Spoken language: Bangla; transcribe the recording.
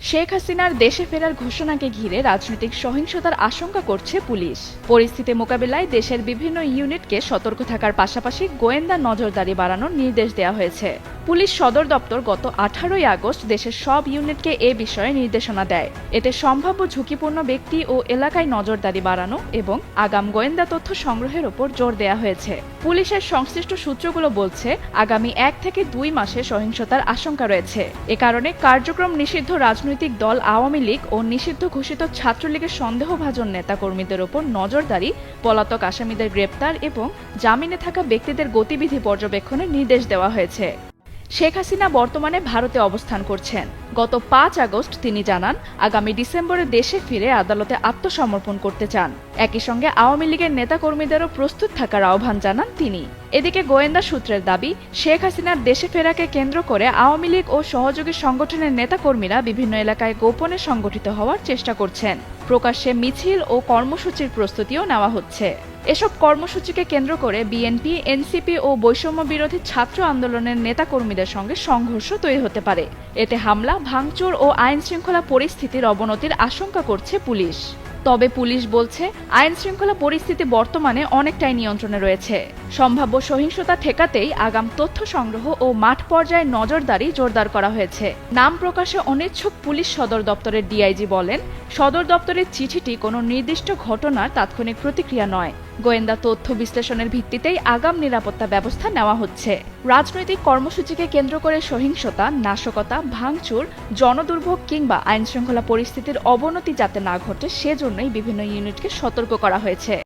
শেখ হাসিনার দেশে ফেরার ঘোষণাকে ঘিরে রাজনৈতিক সহিংসতার আশঙ্কা করছে পুলিশ। পরিস্থিতি মোকাবিলায় দেশের বিভিন্ন ইউনিটকে সতর্ক থাকার পাশাপাশি গোয়েন্দা নজরদারি বাড়ানোর নির্দেশ দেওয়া হয়েছে। পুলিশ সদর দপ্তর গত 18 আগস্ট দেশের সব ইউনিটকে এ বিষয়ে নির্দেশনা দেয়। এতে সম্ভাব্য ঝুঁকিপূর্ণ ব্যক্তি ও এলাকায় নজরদারি বাড়ানো এবং আগাম গোয়েন্দা তথ্য সংগ্রহের ওপর জোর দেওয়া হয়েছে। পুলিশের সংশ্লিষ্ট সূত্রগুলো বলছে, আগামী 1 থেকে 2 মাসে সহিংসতার আশঙ্কা রয়েছে। এ কারণে কার্যক্রম নিষিদ্ধ রাজনৈতিক দল আওয়ামী লীগ ও নিষিদ্ধ ঘোষিত ছাত্রলীগের সন্দেহভাজন নেতাকর্মীদের ওপর নজরদারি, পলাতক আসামিদের গ্রেপ্তার এবং জামিনে থাকা ব্যক্তিদের গতিবিধি পর্যবেক্ষণের নির্দেশ দেওয়া হয়েছে। শেখ হাসিনা বর্তমানে ভারতে অবস্থান করছেন। গত 5 আগস্ট তিনি জানান, আগামী ডিসেম্বরে দেশে ফিরে আদালতে আত্মসমর্পণ করতে চান। একই সঙ্গে আওয়ামী লীগের নেতাকর্মীদেরও প্রস্তুত থাকার আহ্বান জানান তিনি। এদিকে গোয়েন্দা সূত্রের দাবি, শেখ হাসিনার দেশে ফেরাকে কেন্দ্র করে আওয়ামী লীগ ও সহযোগী সংগঠনের নেতাকর্মীরা বিভিন্ন এলাকায় গোপনে সংগঠিত হওয়ার চেষ্টা করছেন। প্রকাশ্যে মিছিল ও কর্মসূচির প্রস্তুতিও নেওয়া হচ্ছে। এসব কর্মসূচিকে কেন্দ্র করে বিএনপি, এনসিপি ও বৈষম্য বিরোধী ছাত্র আন্দোলনের নেতাকর্মীদের সঙ্গে সংঘর্ষ তৈরি হতে পারে। এতে হামলা, ভাঙচুর ও আইন শৃঙ্খলা পরিস্থিতির অবনতির আশঙ্কা করছে পুলিশ। তবে পুলিশ বলছে, আইন শৃঙ্খলা পরিস্থিতি বর্তমানে অনেকটাই নিয়ন্ত্রণে রয়েছে। সম্ভাব্য সহিংসতা ঠেকাতেই আগাম তথ্য সংগ্রহ ও মাঠ পর্যায়ে নজরদারি জোরদার করা হয়েছে। নাম প্রকাশে অনিচ্ছুক পুলিশ সদর দপ্তরের ডিআইজি বলেন, সদর দপ্তরের চিঠিটি কোনো নির্দিষ্ট ঘটনার তাৎক্ষণিক প্রতিক্রিয়া নয়। গোয়েন্দা তথ্য বিশ্লেষণের ভিত্তিতেই আগাম নিরাপত্তা ব্যবস্থা নেওয়া হচ্ছে। রাজনৈতিক কর্মসূচিকে কেন্দ্র করে সহিংসতা, নাশকতা, ভাঙচুর, জনদুর্ভোগ কিংবা আইনশৃঙ্খলা পরিস্থিতির অবনতি যাতে না ঘটে সেজন্যই বিভিন্ন ইউনিটকে সতর্ক করা হয়েছে।